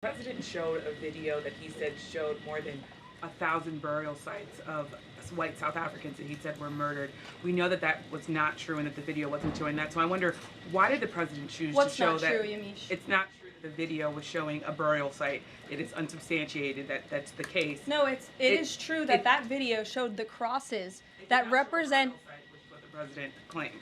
The president showed a video that he said showed more than 1,000 burial sites of white South Africans that he said were murdered. We know that that was not true and that the video wasn't showing that. So I wonder, why did the president choose to show that? What's not true, Yamiche? It's not true that the video was showing a burial site. It is unsubstantiated that that's the case. No, it is true that that video showed the crosses that represent. Which is what the president claimed.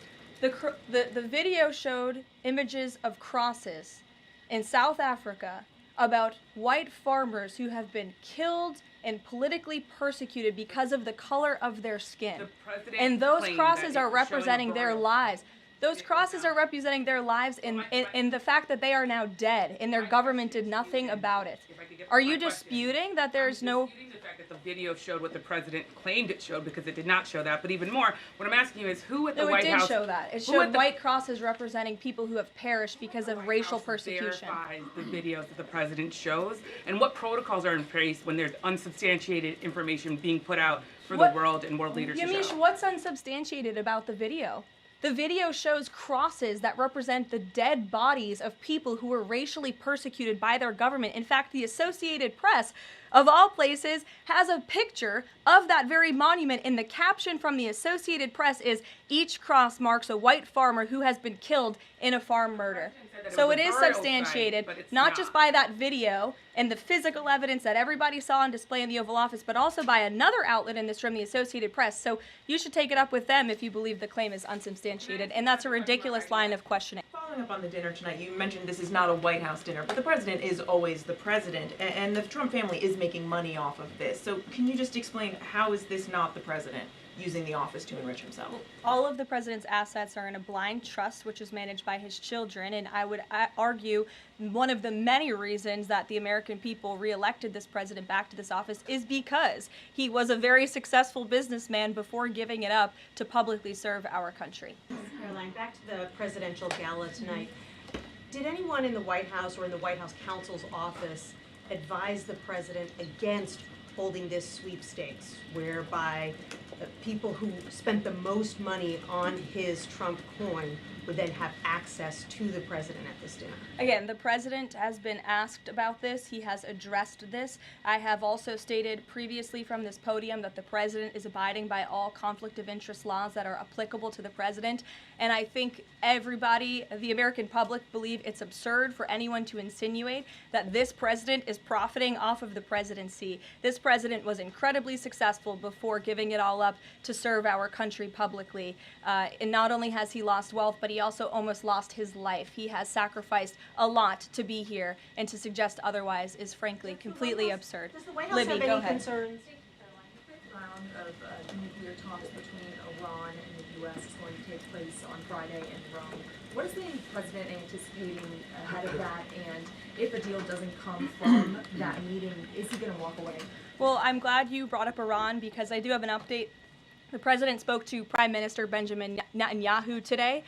The video showed images of crosses in South Africa about white farmers who have been killed and politically persecuted because of the color of their skin. And those crosses are representing their lives. Those crosses are representing their lives in the fact that they are now dead and their government did nothing about it. Are you disputing that there's no... The fact that the video showed what the president claimed it showed, because it did not show that. But even more, what I'm asking you is who at the White House... No, it did show that. It showed white crosses representing people who have perished because of racial persecution. Verifies the videos that the president shows, and what protocols are in place when there's unsubstantiated information being put out for the world and world leaders to show? Yamiche, what's unsubstantiated about the video? The video shows crosses that represent the dead bodies of people who were racially persecuted by their government. In fact, the Associated Press, of all places, has a picture of that very monument, and the caption from the Associated Press is, "Each cross marks a white farmer who has been killed in a farm murder." So it is substantiated, not just by that video and the physical evidence that everybody saw on display in the Oval Office, but also by another outlet in this room, the Associated Press. So you should take it up with them if you believe the claim is unsubstantiated, and that's a ridiculous line of questioning. Following up on the dinner tonight, you mentioned this is not a White House dinner, but the president is always the president, and the Trump family is making money off of this. So can you just explain, how is this not the president using the office to enrich himself? All of the president's assets are in a blind trust, which is managed by his children, and I would argue one of the many reasons that the American people reelected this president back to this office is because he was a very successful businessman before giving it up to publicly serve our country. Caroline, back to the presidential gala tonight. Did anyone in the White House or in the White House counsel's office advise the president against holding this sweepstakes, whereby people who spent the most money on his Trump coin would then have access to the president at this dinner? Again, the president has been asked about this. He has addressed this. I have also stated previously from this podium that the president is abiding by all conflict of interest laws that are applicable to the president. And I think everybody, the American public, believe it's absurd for anyone to insinuate that this president is profiting off of the presidency. This president was incredibly successful before giving it all up to serve our country publicly. And not only has he lost wealth, but he also almost lost his life. He has sacuficed a lot to be here, and to suggest otherwise is frankly completely absurd. Does the White House Libby, have go any ahead. concerns? The fifth round of nuclear talks between Iran and the U.S. is going to take place on Friday in Rome. What is the president anticipating ahead of that, and if a deal doesn't come from that meeting, is he going to walk away? Well, I'm glad you brought up Iran, because I do have an update. The president spoke to Prime Minister Benjamin Netanyahu today.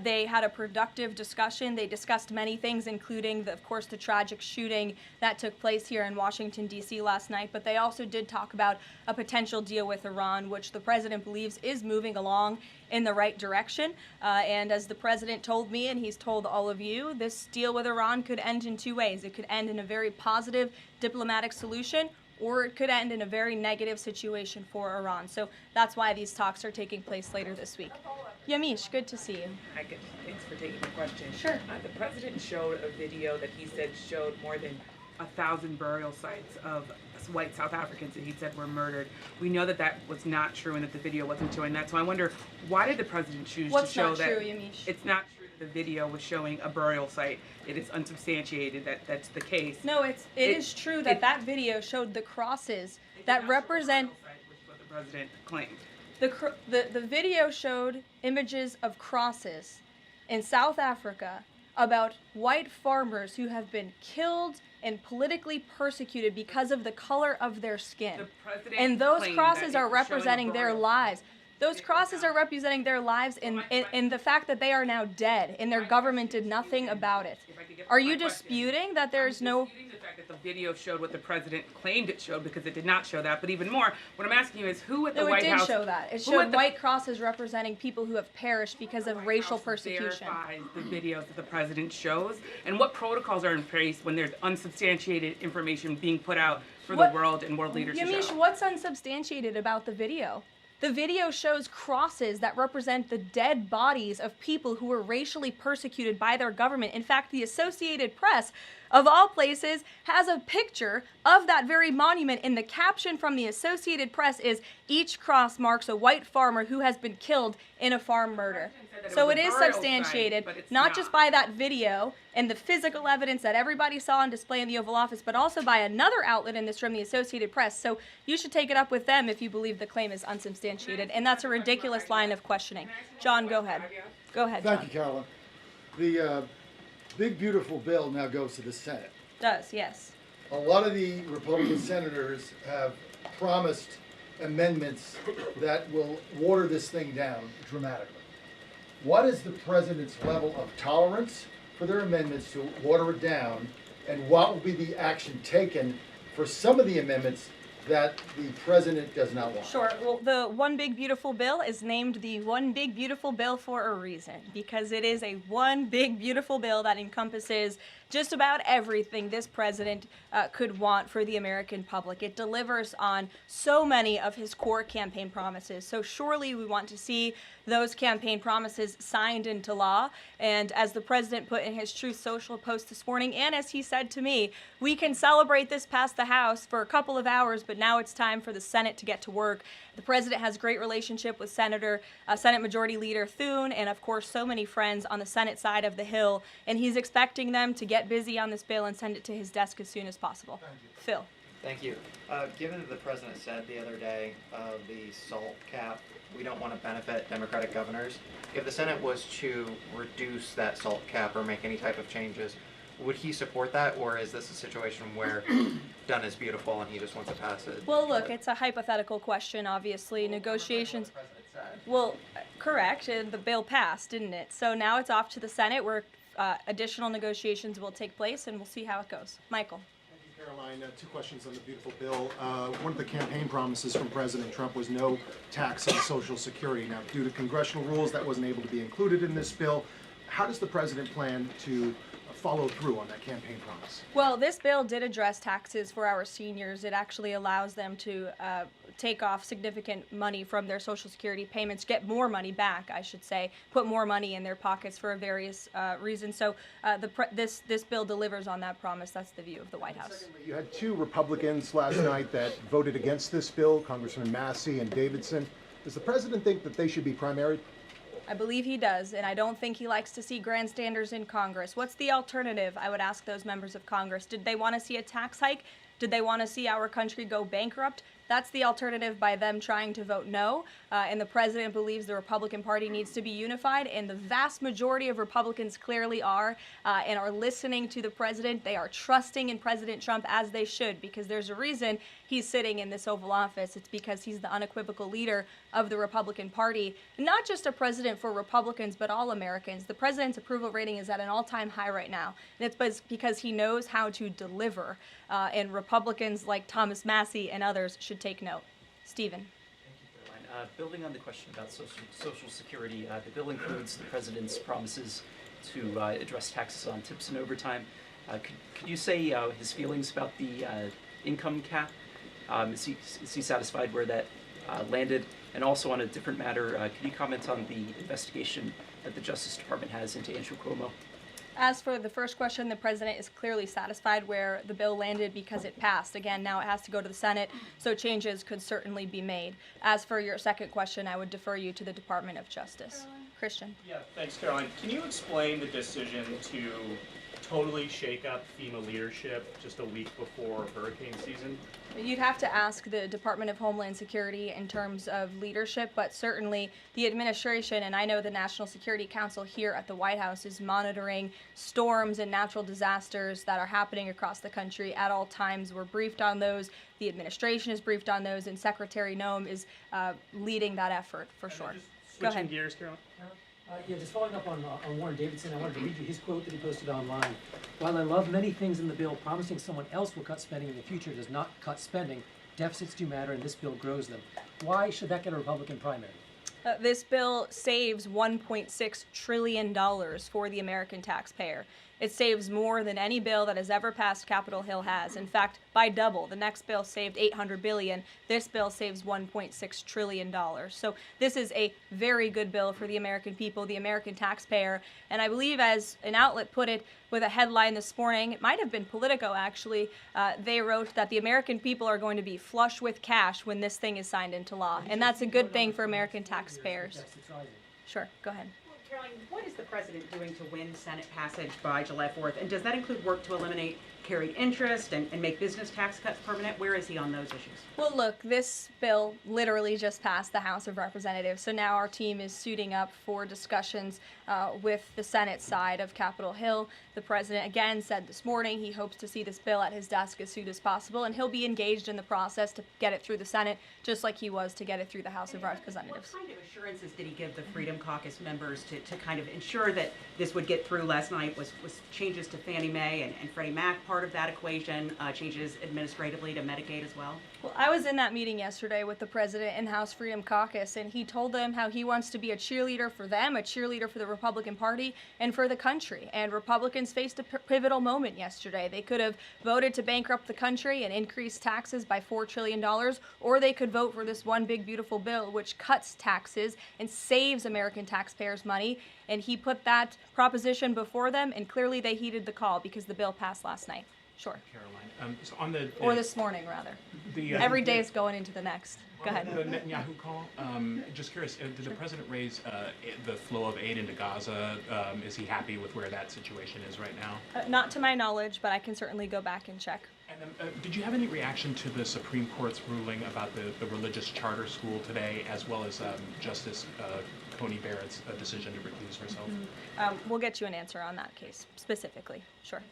They had a productive discussion. They discussed many things, including, of course, the tragic shooting that took place here in Washington, D.C. last night. But they also did talk about a potential deal with Iran, which the president believes is moving along in the right direction. And as the president told me, and he's told all of you, this deal with Iran could end in two ways. It could end in a very positive diplomatic solution, or it could end in a very negative situation for Iran. So that's why these talks are taking place later this week. Yamiche, good to see you. Hi, good. Thanks for taking the question. Sure. The president showed a video that he said showed more than 1,000 burial sites of white South Africans that he said were murdered. We know that that was not true and that the video wasn't showing that. So I wonder, why did the president choose to show that? What's not true, Yamiche? It's not true that the video was showing a burial site. It is unsubstantiated that that's the case. No, it is true that that video showed the crosses that represent... Which is what the president claimed. The video showed images of crosses in South Africa about white farmers who have been killed and politically persecuted because of the color of their skin. And those crosses are representing their lives. Those crosses are representing their lives in the fact that they are now dead and their government did nothing about it. get Are to my you question. disputing that there's no? Disputing the fact that the video showed what the president claimed it showed, because it did not show that. But even more, what I'm asking you is who at the No, it White did House show that. It who showed at the white crosses representing people who have perished because of racial House persecution. verifies the videos that the president shows, and what protocols are in place when there's unsubstantiated information being put out for What- the world and world leaders to Yamiche, show? what's unsubstantiated about the video? The video shows crosses that represent the dead bodies of people who were racially persecuted by their government. In fact, the Associated Press, of all places, has a picture of that very monument, and the caption from the Associated Press is, "Each cross marks a white farmer who has been killed in a farm murder." that it So was it a is burial substantiated, site, but it's not just not. by that video and the physical evidence that everybody saw on display in the Oval Office, but also by another outlet in this room, the Associated Press. So you should take it up with them if you believe the claim is unsubstantiated, and that's a ridiculous line of questioning. John, go ahead. Go ahead, Thank John. you, Carolyn. The big, beautiful bill now goes to the Senate. Does, yes. A lot of the Republican senators have promised amendments that will water this thing down dramatically. What is the president's level of tolerance for their amendments to water it down, and what will be the action taken for some of the amendments that the president does not want? Sure. Well, the One Big Beautiful Bill is named the One Big Beautiful Bill for a reason, because it is a one big beautiful bill that encompasses just about everything this president could want for the American public. It delivers on so many of his core campaign promises. So surely we want to see those campaign promises signed into law. And as the president put in his Truth Social post this morning, and as he said to me, we can celebrate this past the House for a couple of hours, but now it's time for the Senate to get to work. The president has great relationship with Senate Majority Leader Thune, and of course so many friends on the Senate side of the Hill, and he's expecting them to get busy on this bill and send it to his desk as soon as possible. Phil. Thank you. Given that the president said the other day the SALT cap, we don't want to benefit Democratic governors. If the Senate was to reduce that SALT cap or make any type of changes, would he support that, or is this a situation where done is beautiful and he just wants to pass it? Well, look, it's a hypothetical question, obviously. Negotiations. Well, correct, and the bill passed, didn't it? So now it's off to the Senate where additional negotiations will take place, and we'll see how it goes. Michael. Thank you, Caroline. Two questions on the beautiful bill. One of the campaign promises from President Trump was no tax on Social Security. Now, due to congressional rules, that wasn't able to be included in this bill. How does the president plan to follow through on that campaign promise? Well, this bill did address taxes for our seniors. It actually allows them to take off significant money from their Social Security payments, get more money back, I should say, put more money in their pockets for various reasons. So this bill delivers on that promise. That's the view of the White House. Secondly, you had two Republicans last night that voted against this bill, Congressman Massey and Davidson. Does the president think that they should be primaried? I believe he does, and I don't think he likes to see grandstanders in Congress. What's the alternative? I would ask those members of Congress. Did they want to see a tax hike? Did they want to see our country go bankrupt? That's the alternative by them trying to vote no. And the president believes the Republican Party needs to be unified, and the vast majority of Republicans clearly are and are listening to the president. They are trusting in President Trump, as they should, because there's a reason he's sitting in this Oval Office. It's because he's the unequivocal leader of the Republican Party. Not just a president for Republicans, but all Americans. The president's approval rating is at an all-time high right now, and it's because he knows how to deliver. And Republicans like Thomas Massey and others should take note. Stephen. Thank you, Caroline. Building on the question about Social Security, the bill includes the president's promises to address taxes on tips and overtime. Could you say his feelings about the income cap? Is he satisfied where that landed? And also on a different matter, could you comment on the investigation that the Justice Department has into Andrew Cuomo? As for the first question, the president is clearly satisfied where the bill landed because it passed. Again, now it has to go to the Senate, so changes could certainly be made. As for your second question, I would defer you to the Department of Justice. Christian. Yeah, thanks, Caroline. Can you explain the decision to totally shake up FEMA leadership just a week before hurricane season? You'd have to ask the Department of Homeland Security in terms of leadership, but certainly the administration, and I know the National Security Council here at the White House is monitoring storms and natural disasters that are happening across the country at all times. We're briefed on those. The administration is briefed on those, and Secretary Noem is leading that effort for sure. Just Go switching ahead. gears, Caroline. Just following up on Warren Davidson, I wanted to read you his quote that he posted online. While I love many things in the bill, promising someone else will cut spending in the future does not cut spending. Deficits do matter, and this bill grows them. Why should that get a Republican primary? This bill saves $1.6 trillion for the American taxpayer. It saves more than any bill that has ever passed Capitol Hill has. In fact, by double. The next bill saved $800 billion. This bill saves $1.6 trillion. So this is a very good bill for the American people, the American taxpayer. And I believe, as an outlet put it with a headline this morning, it might have been Politico actually, they wrote that the American people are going to be flush with cash when this thing is signed into law. And that's a good thing for American taxpayers. Sure, go ahead. Caroline, what is the president doing to win Senate passage by July 4th? And does that include work to eliminate carried interest and make business tax cuts permanent? Where is he on those issues? Well, look, this bill literally just passed the House of Representatives, so now our team is suiting up for discussions with the Senate side of Capitol Hill. The president again said this morning he hopes to see this bill at his desk as soon as possible, and he'll be engaged in the process to get it through the Senate, just like he was to get it through the House of Representatives. What kind of assurances did he give the Freedom Caucus members to kind of ensure that this would get through last night? Was changes to Fannie Mae and Freddie Mac part of that equation, changes administratively to Medicaid as well? Well, I was in that meeting yesterday with the president and House Freedom Caucus, and he told them how he wants to be a cheerleader for them, a cheerleader for the Republican Party, and for the country. And Republicans faced a pivotal moment yesterday. They could have voted to bankrupt the country and increase taxes by $4 trillion, or they could vote for this one big, beautiful bill which cuts taxes and saves American taxpayers money. And he put that proposition before them, and clearly they heeded the call because the bill passed last night. Sure. Caroline, so on the or this morning, rather. Every day is going into the next. Go ahead. The Netanyahu call. Just curious, did the president raise the flow of aid into Gaza? Is he happy with where that situation is right now? Not to my knowledge, but I can certainly go back and check. And then, did you have any reaction to the Supreme Court's ruling about the religious charter school today, as well as Justice Coney Barrett's decision to recuse herself? We'll get you an answer on that case specifically. Sure.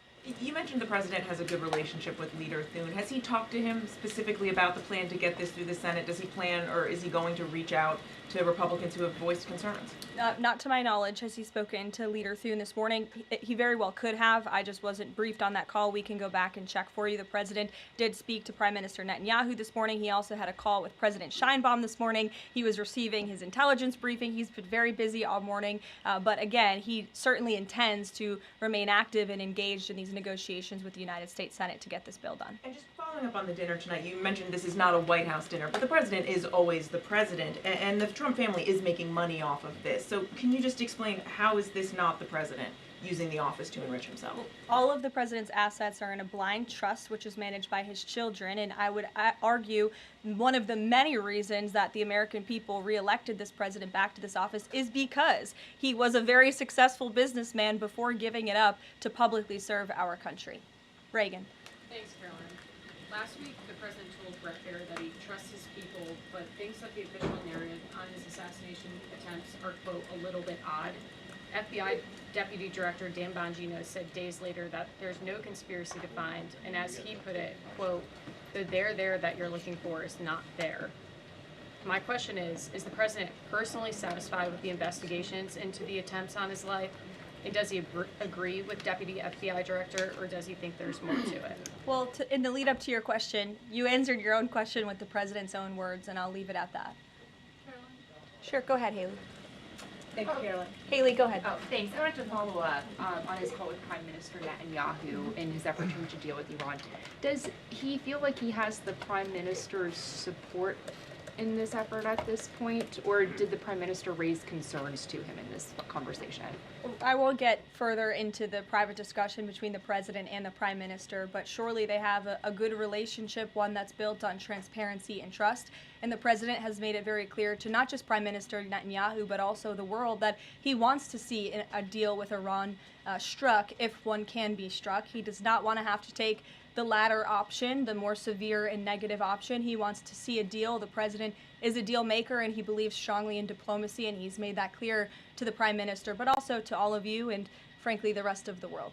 You mentioned the president has a good relationship with Leader Thune. Has he talked to him specifically about the plan to get this through the Senate? Does he plan, or is he going to reach out to Republicans who have voiced concerns? Not to my knowledge has he spoken to Leader Thune this morning. He very well could have. I just wasn't briefed on that call. We can go back and check for you. The president did speak to Prime Minister Netanyahu this morning. He also had a call with President Sheinbaum this morning. He was receiving his intelligence briefing. He's been very busy all morning. But again, he certainly intends to remain active and engaged in these negotiations with the United States Senate to get this bill done. And just following up on the dinner tonight, you mentioned this is not a White House dinner, but the president is always the president, and the Trump family is making money off of this. So can you just explain, how is this not the president using the office to enrich himself? All of the president's assets are in a blind trust, which is managed by his children, and I would argue one of the many reasons that the American people reelected this president back to this office is because he was a very successful businessman before giving it up to publicly serve our country. Reagan. Thanks, Caroline. Last week, the president told Brett Baer that he trusts his people, but thinks that the official narrative on his assassination attempts are, quote, a little bit odd. FBI Deputy Director Dan Bongino said days later that there's no conspiracy to find, and as he put it, quote, the there that you're looking for is not there. My question is the president personally satisfied with the investigations into the attempts on his life? And does he agree with Deputy FBI Director, or does he think there's more to it? Well, in the lead up to your question, you answered your own question with the president's own words, and I'll leave it at that. Caroline? Sure, go ahead, Haley. Thank you, Caroline. Haley, go ahead. Oh, thanks. I wanted to follow up on his call with Prime Minister Netanyahu in his effort to deal with Iran. Does he feel like he has the Prime Minister's support in this effort at this point, or did the Prime Minister raise concerns to him in this conversation? I will get further into the private discussion between the president and the prime minister, but surely they have a good relationship, one that's built on transparency and trust. And the president has made it very clear to not just Prime Minister Netanyahu, but also the world, that he wants to see a deal with Iran struck, if one can be struck. He does not want to have to take the latter option, the more severe and negative option. He wants to see a deal. The president is a deal maker, and he believes strongly in diplomacy, and he's made that clear to the prime minister, but also to all of you and, frankly, the rest of the world.